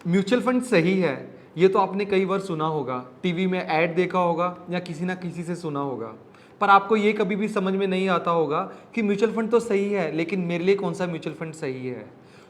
Mutual fund सही है, ये तो आपने कई बार सुना होगा, टीवी में ऐड देखा होगा या किसी ना किसी से सुना होगा। पर आपको ये कभी भी समझ में नहीं आता होगा कि म्यूचुअल फंड तो सही है, लेकिन मेरे लिए कौन सा म्यूचुअल फंड सही है।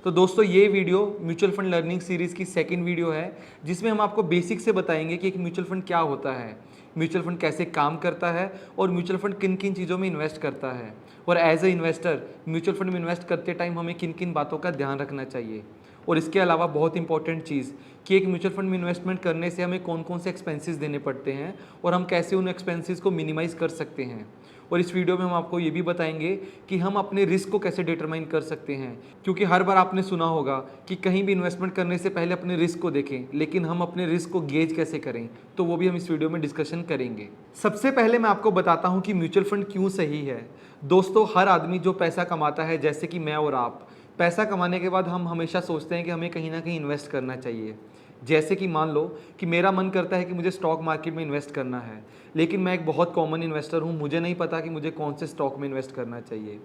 तो दोस्तों, ये video mutual fund learning series की सेकंड वीडियो है, जिसमें हम आपको बेसिक से बताएंगे कि एक म्यूचुअल फंड क्या होता है, म्यूचुअल फंड कैसे काम करता है और म्यूचुअल फंड किन किन चीज़ों में इन्वेस्ट करता है, और as a investor mutual fund में इन्वेस्ट करते टाइम हमें किन किन बातों का ध्यान रखना चाहिए। और इसके अलावा बहुत इंपॉर्टेंट चीज़ कि एक म्यूचुअल फंड में इन्वेस्टमेंट करने से हमें कौन कौन से एक्सपेंसेस देने पड़ते हैं और हम कैसे उन एक्सपेंसेस को मिनिमाइज़ कर सकते हैं। और इस वीडियो में हम आपको ये भी बताएंगे कि हम अपने रिस्क को कैसे डिटरमाइन कर सकते हैं, क्योंकि हर बार आपने सुना होगा कि कहीं भी इन्वेस्टमेंट करने से पहले अपने रिस्क को देखें, लेकिन हम अपने रिस्क को गेज कैसे करें, तो वो भी हम इस वीडियो में डिस्कशन करेंगे। सबसे पहले मैं आपको बताता हूँ कि म्यूचुअल फंड क्यों सही है। दोस्तों, हर आदमी जो पैसा कमाता है, जैसे कि मैं और आप, पैसा कमाने के बाद हम हमेशा सोचते हैं कि हमें कहीं ना कहीं इन्वेस्ट करना चाहिए। जैसे कि मान लो कि मेरा मन करता है कि मुझे स्टॉक मार्केट में इन्वेस्ट करना है, लेकिन मैं एक बहुत कॉमन इन्वेस्टर हूँ, मुझे नहीं पता कि मुझे कौन से स्टॉक में इन्वेस्ट करना चाहिए।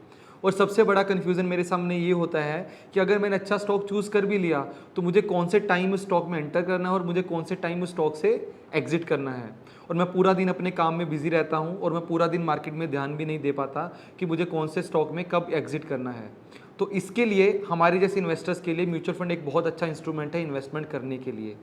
और सबसे बड़ा कन्फ्यूज़न मेरे सामने ये होता है कि अगर मैंने अच्छा स्टॉक चूज़ कर भी लिया तो मुझे कौन से टाइम उस स्टॉक में एंटर करना है और मुझे कौन से टाइम उस स्टॉक से एग्जिट करना है। और मैं पूरा दिन अपने काम में बिजी रहता हूँ और मैं पूरा दिन मार्केट में ध्यान भी नहीं दे पाता कि मुझे कौन से स्टॉक में कब एग्जिट करना है। तो इसके लिए हमारे जैसे इन्वेस्टर्स के लिए म्यूचुअल फंड एक बहुत अच्छा इंस्ट्रूमेंट है इन्वेस्टमेंट करने के लिए,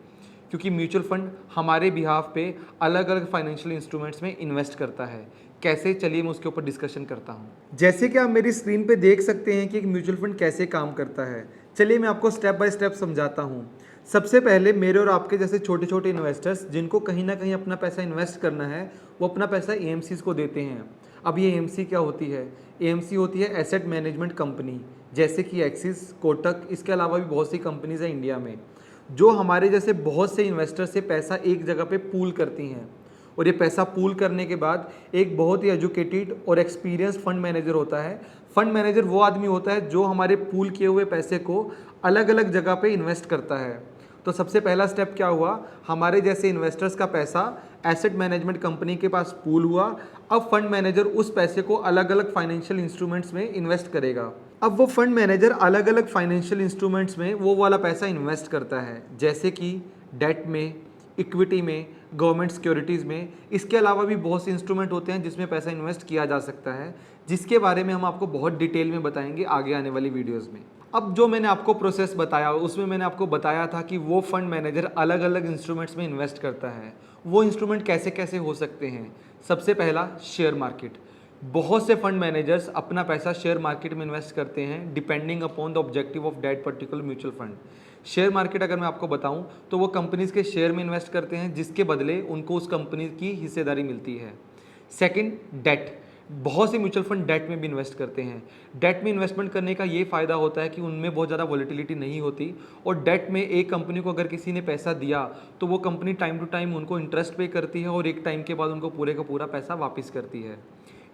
क्योंकि म्यूचुअल फंड हमारे बिहाफ पे अलग अलग फाइनेंशियल इंस्ट्रूमेंट्स में इन्वेस्ट करता है। कैसे, चलिए मैं उसके ऊपर डिस्कशन करता हूँ। जैसे कि आप मेरी स्क्रीन पे देख सकते हैं कि एक म्यूचुअल फंड कैसे काम करता है। चलिए मैं आपको स्टेप बाय स्टेप समझाता हूँ। सबसे पहले मेरे और आपके जैसे छोटे छोटे इन्वेस्टर्स जिनको कहीं ना कहीं अपना पैसा इन्वेस्ट करना है, वो अपना पैसा एएमसीज को देते हैं। अब ये एएमसी क्या होती है? एएमसी होती है एसेट मैनेजमेंट कंपनी, जैसे कि एक्सिस, कोटक, इसके अलावा भी बहुत सी कंपनीज हैं इंडिया में, जो हमारे जैसे बहुत से इन्वेस्टर से पैसा एक जगह पे पूल करती हैं। और ये पैसा पूल करने के बाद एक बहुत ही एजुकेटेड और एक्सपीरियंस फंड मैनेजर होता है। फंड मैनेजर वो आदमी होता है जो हमारे पूल किए हुए पैसे को अलग अलग जगह पे इन्वेस्ट करता है। तो सबसे पहला स्टेप क्या हुआ, हमारे जैसे इन्वेस्टर्स का पैसा एसेट मैनेजमेंट कंपनी के पास पूल हुआ। अब फंड मैनेजर उस पैसे को अलग अलग फाइनेंशियल इंस्ट्रूमेंट्स में इन्वेस्ट करेगा। अब वो फंड मैनेजर अलग अलग फाइनेंशियल इंस्ट्रूमेंट्स में वो वाला पैसा इन्वेस्ट करता है, जैसे कि डेट में, इक्विटी में, गवर्नमेंट सिक्योरिटीज़ में। इसके अलावा भी बहुत से इंस्ट्रूमेंट होते हैं जिसमें पैसा इन्वेस्ट किया जा सकता है, जिसके बारे में हम आपको बहुत डिटेल में बताएंगे आगे आने वाली वीडियोज़ में। अब जो मैंने आपको प्रोसेस बताया उसमें मैंने आपको बताया था कि वो फंड मैनेजर अलग अलग इंस्ट्रूमेंट्स में इन्वेस्ट करता है। वो इंस्ट्रूमेंट कैसे कैसे हो सकते हैं? सबसे पहला, शेयर मार्केट। बहुत से फंड मैनेजर्स अपना पैसा शेयर मार्केट में इन्वेस्ट करते हैं depending upon the objective of that particular mutual fund. Share market अगर मैं आपको बताऊं तो वो कंपनीज के शेयर में इन्वेस्ट करते हैं, जिसके बदले उनको उस कंपनी की हिस्सेदारी मिलती है। Second, debt. बहुत से म्यूचुअल फंड डेट में भी इन्वेस्ट करते हैं। डेट में इन्वेस्टमेंट करने का ये फ़ायदा होता है कि उनमें बहुत ज़्यादा वॉलिटिलिटी नहीं होती, और डेट में एक कंपनी को अगर किसी ने पैसा दिया तो वो कंपनी टाइम टू टाइम उनको इंटरेस्ट पे करती है और एक टाइम के बाद उनको पूरे का पूरा पैसा वापस करती है।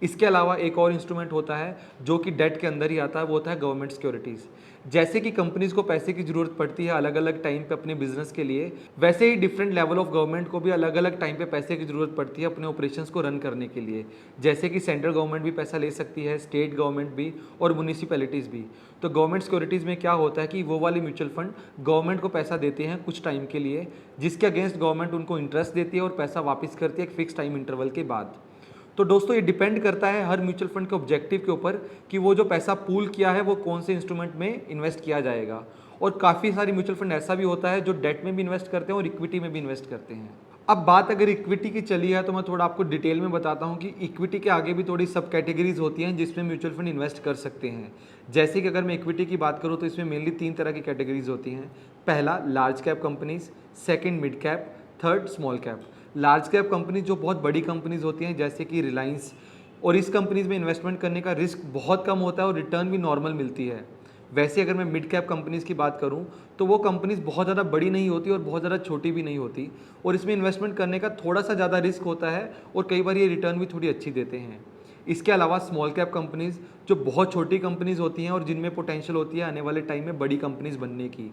इसके अलावा एक और इंस्ट्रूमेंट होता है जो कि डेट के अंदर ही आता है, वो होता है गवर्नमेंट सिक्योरिटीज़। जैसे कि कंपनीज को पैसे की ज़रूरत पड़ती है अलग अलग टाइम पे अपने बिजनेस के लिए, वैसे ही डिफरेंट लेवल ऑफ गवर्नमेंट को भी अलग अलग टाइम पे पैसे की ज़रूरत पड़ती है अपने ऑपरेशंस को रन करने के लिए। जैसे कि सेंट्रल गवर्नमेंट भी पैसा ले सकती है, स्टेट गवर्नमेंट भी, और म्यूनिसिपैलिटीज़ भी। तो गवर्नमेंट सिक्योरिटीज़ में क्या होता है कि वो वाली म्यूचुअल फंड गवर्नमेंट को पैसा देते हैं कुछ टाइम के लिए, जिसके अगेंस्ट गवर्नमेंट उनको इंटरेस्ट देती है और पैसा वापस करती है एक फिक्स टाइम इंटरवल के बाद। तो दोस्तों, ये डिपेंड करता है हर म्यूचुअल फंड के ऑब्जेक्टिव के ऊपर कि वो जो पैसा पूल किया है वो कौन से इंस्ट्रूमेंट में इन्वेस्ट किया जाएगा। और काफ़ी सारी म्यूचुअल फंड ऐसा भी होता है जो डेट में भी इन्वेस्ट करते हैं और इक्विटी में भी इन्वेस्ट करते हैं। अब बात अगर इक्विटी की चली है तो मैं थोड़ा आपको डिटेल में बताता हूँ कि इक्विटी के आगे भी थोड़ी सब कैटेगरीज होती हैं जिसमें म्यूचुअल फंड इन्वेस्ट कर सकते हैं। जैसे कि अगर मैं इक्विटी की बात करूँ तो इसमें मेनली 3 तरह की कैटेगरीज होती हैं। पहला, large cap companies. Second, mid cap. Third, small cap. Large cap companies जो बहुत बड़ी कंपनीज होती हैं, जैसे कि रिलायंस, और इस कंपनीज में इन्वेस्टमेंट करने का रिस्क बहुत कम होता है और रिटर्न भी नॉर्मल मिलती है। वैसे अगर मैं मिड कैप कंपनीज की बात करूं तो वो कंपनीज बहुत ज़्यादा बड़ी नहीं होती और बहुत ज़्यादा छोटी भी नहीं होती, और इसमें इन्वेस्टमेंट करने का थोड़ा सा ज़्यादा रिस्क होता है और कई बार ये रिटर्न भी थोड़ी अच्छी देते हैं। इसके अलावा स्मॉल कैप कंपनीज जो बहुत छोटी कंपनीज होती हैं और जिनमें पोटेंशियल होती है आने वाले टाइम में बड़ी कंपनीज बनने की।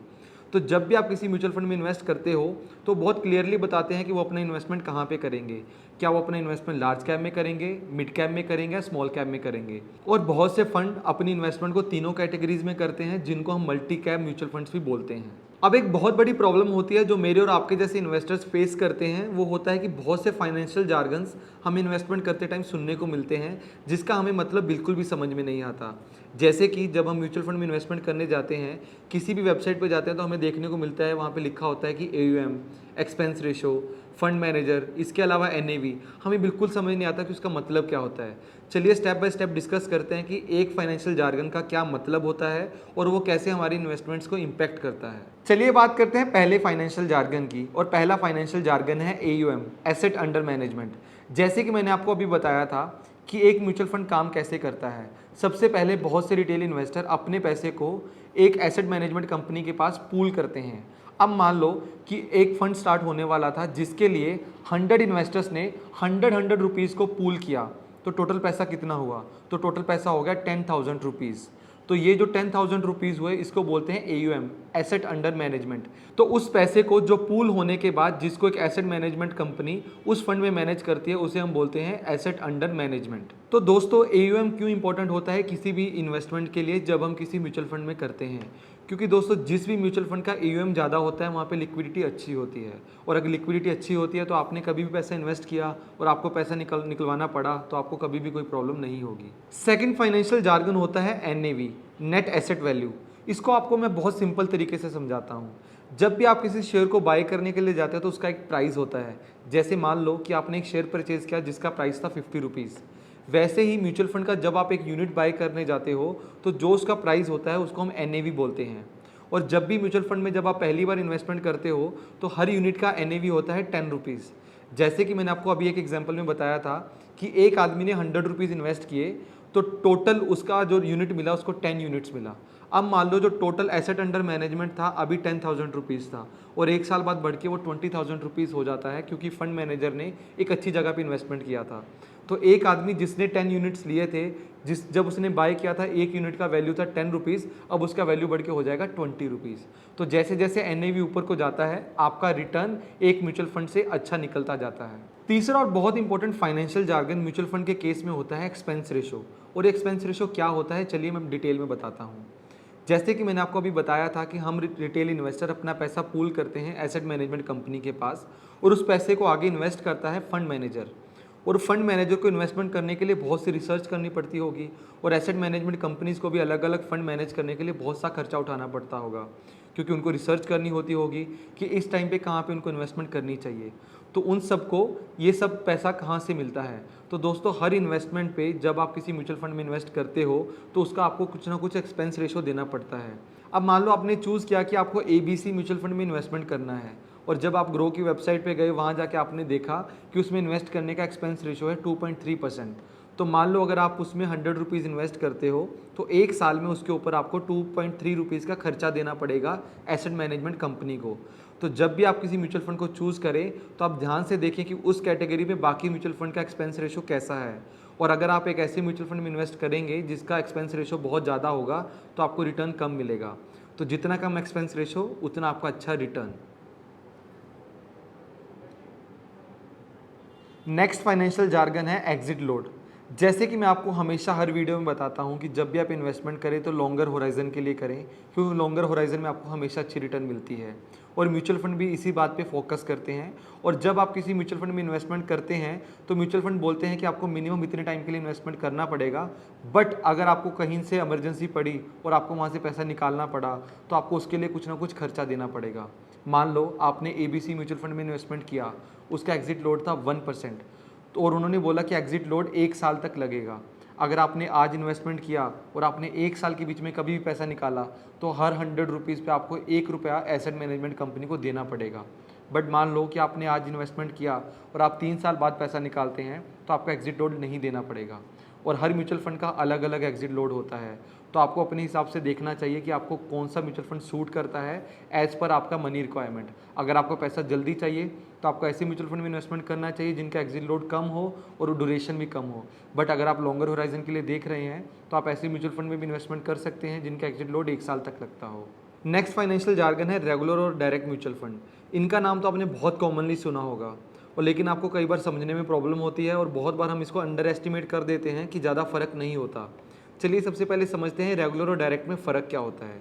तो जब भी आप किसी म्यूचुअल फंड में इन्वेस्ट करते हो तो बहुत क्लियरली बताते हैं कि वो अपना इन्वेस्टमेंट कहाँ पे करेंगे। क्या वो अपना इन्वेस्टमेंट लार्ज कैप में करेंगे, मिड कैप में करेंगे या स्मॉल कैप में करेंगे। और बहुत से फंड अपनी इन्वेस्टमेंट को तीनों कैटेगरीज में करते हैं, जिनको हम मल्टी कैप म्यूचुअल फंड्स भी बोलते हैं। अब एक बहुत बड़ी प्रॉब्लम होती है जो मेरे और आपके जैसे इन्वेस्टर्स फेस करते हैं, वो होता है कि बहुत से फाइनेंशियल जार्गन्स हमें इन्वेस्टमेंट करते टाइम सुनने को मिलते हैं जिसका हमें मतलब बिल्कुल भी समझ में नहीं आता। जैसे कि जब हम म्यूचुअल फंड में इन्वेस्टमेंट करने जाते हैं, किसी भी वेबसाइट पर जाते हैं तो हमें देखने को मिलता है वहाँ पे लिखा होता है कि AUM, expense ratio, fund manager, इसके अलावा NAV। हमें बिल्कुल समझ नहीं आता कि उसका मतलब क्या होता है। चलिए स्टेप बाय स्टेप डिस्कस करते हैं कि एक फाइनेंशियल जार्गन का क्या मतलब होता है और वो कैसे हमारी इन्वेस्टमेंट्स को इम्पैक्ट करता है। चलिए बात करते हैं पहले फाइनेंशियल जार्गन की, और पहला फाइनेंशियल जार्गन है AUM, एसेट अंडर मैनेजमेंट। जैसे कि मैंने आपको अभी बताया था कि एक म्यूचुअल फंड काम कैसे करता है। सबसे पहले बहुत से रिटेल इन्वेस्टर अपने पैसे को एक एसेट मैनेजमेंट कंपनी के पास पूल करते हैं। अब मान लो कि एक फंड स्टार्ट होने वाला था जिसके लिए 100 इन्वेस्टर्स ने 100 रुपीज़ को पूल किया, तो टोटल पैसा कितना हुआ? तो टोटल पैसा हो गया 10,000 रुपीज़। तो ये जो 10,000 रुपीज़ हुए इसको बोलते हैं AUM, एसेट अंडर मैनेजमेंट। तो उस पैसे को जो पूल होने के बाद जिसको एक एसेट मैनेजमेंट कंपनी उस फंड में मैनेज करती है उसे हम बोलते हैं एसेट अंडर मैनेजमेंट। तो दोस्तों AUM क्यों इंपॉर्टेंट होता है किसी भी इन्वेस्टमेंट के लिए जब हम किसी म्यूचुअल फंड में करते हैं? क्योंकि दोस्तों जिस भी म्यूचुअल फंड का AUM ज़्यादा होता है वहाँ पे लिक्विडिटी अच्छी होती है, और अगर लिक्विडिटी अच्छी होती है तो आपने कभी भी पैसा इन्वेस्ट किया और आपको पैसा निकलवाना पड़ा तो आपको कभी भी कोई प्रॉब्लम नहीं होगी। सेकंड फाइनेंशियल जार्गन होता है NAV, नेट एसेट वैल्यू। इसको आपको मैं बहुत सिंपल तरीके से समझाता हूँ। जब भी आप किसी शेयर को बाय करने के लिए जाते हैं तो उसका एक प्राइस होता है। जैसे मान लो कि आपने एक शेयर परचेज किया जिसका प्राइस था 50 रुपीज़। वैसे ही म्यूचुअल फंड का जब आप एक यूनिट बाय करने जाते हो तो जो उसका प्राइस होता है उसको हम NAV बोलते हैं। और जब भी म्यूचुअल फंड में जब आप पहली बार इन्वेस्टमेंट करते हो तो हर यूनिट का NAV होता है 10 रुपीज़। जैसे कि मैंने आपको अभी एक एग्जांपल में बताया था कि एक आदमी ने 100 रुपीज़ इन्वेस्ट किए तो टोटल उसका जो यूनिट मिला उसको 10 यूनिट्स मिला। अब मान लो जो टोटल एसेट अंडर मैनेजमेंट था अभी 10,000 रुपीज़ था और एक साल बाद बढ़ के वो 20,000 रुपीज़ हो जाता है, क्योंकि फंड मैनेजर ने एक अच्छी जगह पे इन्वेस्टमेंट किया था। तो एक आदमी जिसने 10 यूनिट्स लिए थे, जब उसने बाय किया था एक यूनिट का वैल्यू था 10 रुपीज़, अब उसका वैल्यू बढ़ के हो जाएगा 20 रुपीज़। तो जैसे जैसे NAV ऊपर को जाता है आपका रिटर्न एक म्यूचुअल फंड से अच्छा निकलता जाता है। तीसरा और बहुत important financial jargon mutual fund के केस में होता है एक्सपेंस रेशो। और एक्सपेंस रेशो क्या होता है चलिए मैं डिटेल में बताता हूँ। जैसे कि मैंने आपको अभी बताया था कि हम रिटेल इन्वेस्टर अपना पैसा पूल करते हैं एसेट मैनेजमेंट कंपनी के पास, और उस पैसे को आगे इन्वेस्ट करता है फंड मैनेजर। और फंड मैनेजर को इन्वेस्टमेंट करने के लिए बहुत सी रिसर्च करनी पड़ती होगी, और एसेट मैनेजमेंट कंपनीज़ को भी अलग अलग फंड मैनेज करने के लिए बहुत सा खर्चा उठाना पड़ता होगा, क्योंकि उनको रिसर्च करनी होती होगी कि इस टाइम पे कहाँ पे उनको इन्वेस्टमेंट करनी चाहिए। तो उन सबको ये सब पैसा कहाँ से मिलता है? तो दोस्तों हर इन्वेस्टमेंट पे जब आप किसी म्यूचुअल फंड में इन्वेस्ट करते हो तो उसका आपको कुछ ना कुछ एक्सपेंस रेशो देना पड़ता है। अब मान लो आपने चूज़ किया कि आपको ABC म्यूचुअल फंड में इन्वेस्टमेंट करना है, और जब आप ग्रो की वेबसाइट पे गए वहाँ जाके आपने देखा कि उसमें इन्वेस्ट करने का एक्सपेंस रेशो है 2.3%। तो मान लो अगर आप उसमें 100 रुपीज़ इन्वेस्ट करते हो तो एक साल में उसके ऊपर आपको 2.3 रुपीज़ का खर्चा देना पड़ेगा एसेट मैनेजमेंट कंपनी को। तो जब भी आप किसी म्यूचुअल फंड को चूज़ करें तो आप ध्यान से देखें कि उस कैटेगरी में बाकी म्यूचुअल फंड का एक्सपेंस रेशो कैसा है। और अगर आप एक ऐसे म्यूचुअल फंड में इन्वेस्ट करेंगे जिसका एक्सपेंस रेशो बहुत ज़्यादा होगा तो आपको रिटर्न कम मिलेगा। तो जितना कम एक्सपेंस रेशो उतना आपका अच्छा रिटर्न। नेक्स्ट फाइनेंशियल जार्गन है एग्जिट लोड। जैसे कि मैं आपको हमेशा हर वीडियो में बताता हूं कि जब भी आप इन्वेस्टमेंट करें तो लॉन्गर होराइजन के लिए करें, क्योंकि लॉन्गर होराइजन में आपको हमेशा अच्छी रिटर्न मिलती है। और म्यूचुअल फंड भी इसी बात पे फोकस करते हैं। और जब आप किसी म्यूचुअल फंड में इन्वेस्टमेंट करते हैं तो म्यूचुअल फंड बोलते हैं कि आपको मिनिमम इतने टाइम के लिए इन्वेस्टमेंट करना पड़ेगा, बट अगर आपको कहीं से इमरजेंसी पड़ी और आपको वहाँ से पैसा निकालना पड़ा तो आपको उसके लिए कुछ ना कुछ खर्चा देना पड़ेगा। मान लो आपने ABC म्यूचुअल फंड में इन्वेस्टमेंट किया, उसका एग्जिट लोड था 1%, तो और उन्होंने बोला कि एग्जिट लोड 1 साल तक लगेगा। अगर आपने आज इन्वेस्टमेंट किया और आपने 1 साल के बीच में कभी भी पैसा निकाला तो हर 100 रुपीज़ पे आपको 1 रुपया एसेट मैनेजमेंट कंपनी को देना पड़ेगा। बट मान लो कि आपने आज इन्वेस्टमेंट किया और आप 3 साल बाद पैसा निकालते हैं तो आपका एग्जिट लोड नहीं देना पड़ेगा। और हर म्यूचुअल फंड का अलग अलग एग्जिट लोड होता है, तो आपको अपने हिसाब से देखना चाहिए कि आपको कौन सा म्यूचुअल फंड सूट करता है एज़ पर आपका मनी रिक्वायरमेंट। अगर आपको पैसा जल्दी चाहिए तो आपको ऐसे म्यूचुअल फंड में इन्वेस्टमेंट करना चाहिए जिनका एग्जिट लोड कम हो और ड्यूरेशन भी कम हो। बट अगर आप लॉन्गर होराइजन के लिए देख रहे हैं तो आप ऐसे म्यूचुअल फंड में भी इन्वेस्टमेंट कर सकते हैं जिनका एग्जिट लोड 1 साल तक लगता हो। नेक्स्ट फाइनेंशियल जार्गन है रेगुलर और डायरेक्ट म्यूचुअल फंड। इनका नाम तो आपने बहुत कॉमनली सुना होगा, और लेकिन आपको कई बार समझने में प्रॉब्लम होती है और बहुत बार हम इसको अंडर एस्टिमेट कर देते हैं कि ज़्यादा फ़र्क नहीं होता। चलिए सबसे पहले समझते हैं रेगुलर और डायरेक्ट में फ़र्क क्या होता है।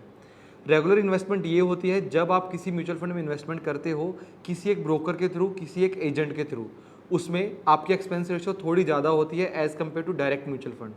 रेगुलर इन्वेस्टमेंट ये होती है जब आप किसी म्यूचुअल फंड में इन्वेस्टमेंट करते हो किसी एक ब्रोकर के थ्रू, किसी एक एजेंट के थ्रू, उसमें आपकी एक्सपेंस रेशियो थोड़ी ज़्यादा होती है as compare to direct mutual fund.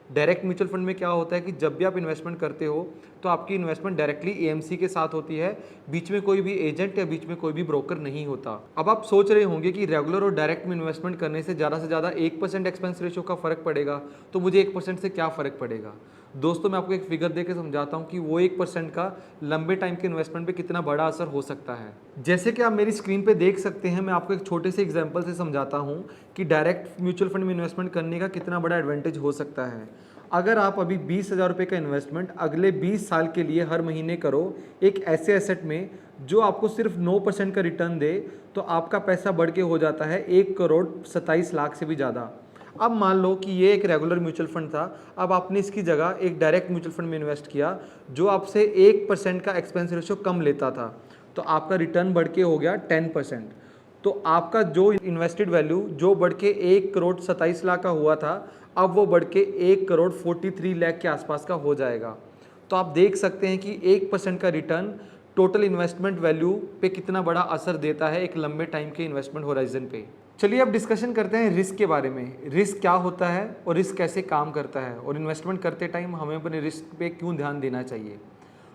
Direct mutual fund में क्या होता है कि जब भी आप इन्वेस्टमेंट करते हो तो आपकी इन्वेस्टमेंट डायरेक्टली एएमसी के साथ होती है, बीच में कोई भी एजेंट या बीच में कोई भी ब्रोकर नहीं होता। अब आप सोच रहे होंगे कि रेगुलर और डायरेक्ट में इन्वेस्टमेंट करने से ज़्यादा 1% एक्सपेंस रेशियो का फ़र्क पड़ेगा, तो मुझे 1% से क्या फ़र्क पड़ेगा। दोस्तों मैं आपको एक फिगर दे के समझाता हूँ कि वो 1% का लंबे टाइम के इन्वेस्टमेंट पे कितना बड़ा असर हो सकता है। जैसे कि आप मेरी स्क्रीन पे देख सकते हैं, मैं आपको एक छोटे से एग्जांपल से समझाता हूँ कि डायरेक्ट म्यूचुअल फंड में इन्वेस्टमेंट करने का कितना बड़ा एडवांटेज हो सकता है। अगर आप अभी 20,000 रुपये का इन्वेस्टमेंट अगले 20 साल के लिए हर महीने करो एक ऐसे एसेट में जो आपको सिर्फ 9% का रिटर्न दे, तो आपका पैसा बढ़ के हो जाता है 1,27,00,000 से भी ज़्यादा। अब मान लो कि ये एक रेगुलर म्यूचुअल फंड था, अब आपने इसकी जगह एक डायरेक्ट म्यूचुअल फंड में इन्वेस्ट किया जो आपसे 1% का एक्सपेंस रेशियो कम लेता था, तो आपका रिटर्न बढ़ के हो गया 10%। तो आपका जो इन्वेस्टेड वैल्यू जो बढ़ के 1,27,00,000 का हुआ था, अब वो बढ़ के 1,43,00,000 के आसपास का हो जाएगा। तो आप देख सकते हैं कि 1% का रिटर्न टोटल इन्वेस्टमेंट वैल्यू पे कितना बड़ा असर देता है एक लंबे टाइम के इन्वेस्टमेंट होराइजन पे। चलिए अब डिस्कशन करते हैं रिस्क के बारे में। रिस्क क्या होता है और रिस्क कैसे काम करता है, और इन्वेस्टमेंट करते टाइम हमें अपने रिस्क पे क्यों ध्यान देना चाहिए।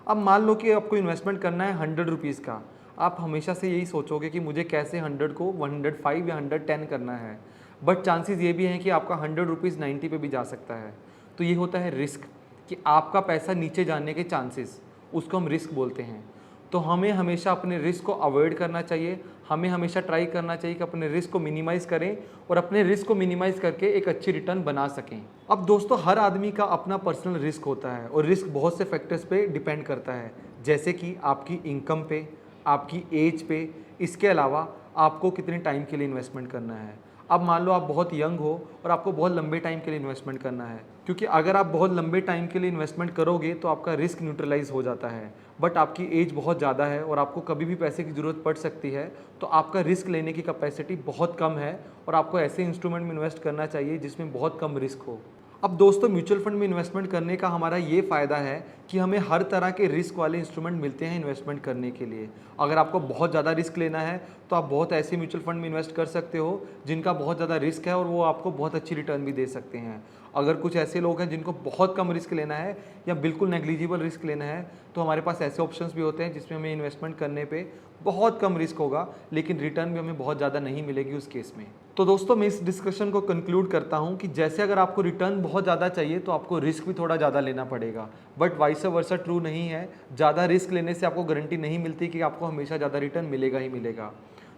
अब मान लो कि आपको इन्वेस्टमेंट करना है 100 रुपीज़ का, आप हमेशा से यही सोचोगे कि मुझे कैसे 100 को 105 या 110 करना है, बट चांसेस ये भी हैं कि आपका 100 रुपीज़ 90 पे भी जा सकता है। तो ये होता है रिस्क, कि आपका पैसा नीचे जाने के चांसेस, उसको हम रिस्क बोलते हैं। तो हमें हमेशा अपने रिस्क को अवॉइड करना चाहिए, हमें हमेशा ट्राई करना चाहिए कि अपने रिस्क को मिनिमाइज़ करें और अपने रिस्क को मिनिमाइज़ करके एक अच्छी रिटर्न बना सकें। अब दोस्तों हर आदमी का अपना पर्सनल रिस्क होता है और रिस्क बहुत से फैक्टर्स पे डिपेंड करता है, जैसे कि आपकी इनकम पे, आपकी एज पे, इसके अलावा आपको कितने टाइम के लिए इन्वेस्टमेंट करना है। अब मान लो आप बहुत यंग हो और आपको बहुत लंबे टाइम के लिए इन्वेस्टमेंट करना है, क्योंकि अगर आप बहुत लंबे टाइम के लिए इन्वेस्टमेंट करोगे तो आपका रिस्क न्यूट्रलाइज हो जाता है। बट आपकी एज बहुत ज़्यादा है और आपको कभी भी पैसे की ज़रूरत पड़ सकती है, तो आपका रिस्क लेने की कैपेसिटी बहुत कम है और आपको ऐसे इंस्ट्रूमेंट में इन्वेस्ट करना चाहिए जिसमें बहुत कम रिस्क हो। अब दोस्तों म्यूचुअल फंड में इन्वेस्टमेंट करने का हमारा ये फ़ायदा है कि हमें हर तरह के रिस्क वाले इंस्ट्रूमेंट मिलते हैं इन्वेस्टमेंट करने के लिए। अगर आपको बहुत ज़्यादा रिस्क लेना है तो आप बहुत ऐसे म्यूचुअल फंड में इन्वेस्ट कर सकते हो जिनका बहुत ज़्यादा रिस्क है और वो आपको बहुत अच्छी रिटर्न भी दे सकते हैं। अगर कुछ ऐसे लोग हैं जिनको बहुत कम रिस्क लेना है या बिल्कुल नेग्लिजिबल रिस्क लेना है, तो हमारे पास ऐसे ऑप्शंस भी होते हैं जिसमें हमें इन्वेस्टमेंट करने पे बहुत कम रिस्क होगा लेकिन रिटर्न भी हमें बहुत ज़्यादा नहीं मिलेगी उस केस में। तो दोस्तों मैं इस डिस्कशन को कंक्लूड करता हूं कि जैसे अगर आपको रिटर्न बहुत ज़्यादा चाहिए तो आपको रिस्क भी थोड़ा ज़्यादा लेना पड़ेगा, बट वाइस वर्सा ट्रू नहीं है। ज़्यादा रिस्क लेने से आपको गारंटी नहीं मिलती कि आपको हमेशा ज़्यादा रिटर्न मिलेगा ही मिलेगा।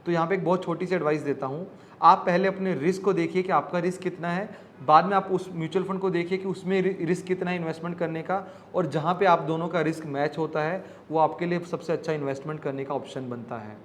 तो यहाँ पे एक बहुत छोटी सी एडवाइस देता हूँ, आप पहले अपने रिस्क को देखिए कि आपका रिस्क कितना है, बाद में आप उस म्यूचुअल फंड को देखिए कि उसमें रिस्क कितना है इन्वेस्टमेंट करने का, और जहाँ पे आप दोनों का रिस्क मैच होता है वो आपके लिए सबसे अच्छा इन्वेस्टमेंट करने का ऑप्शन बनता है।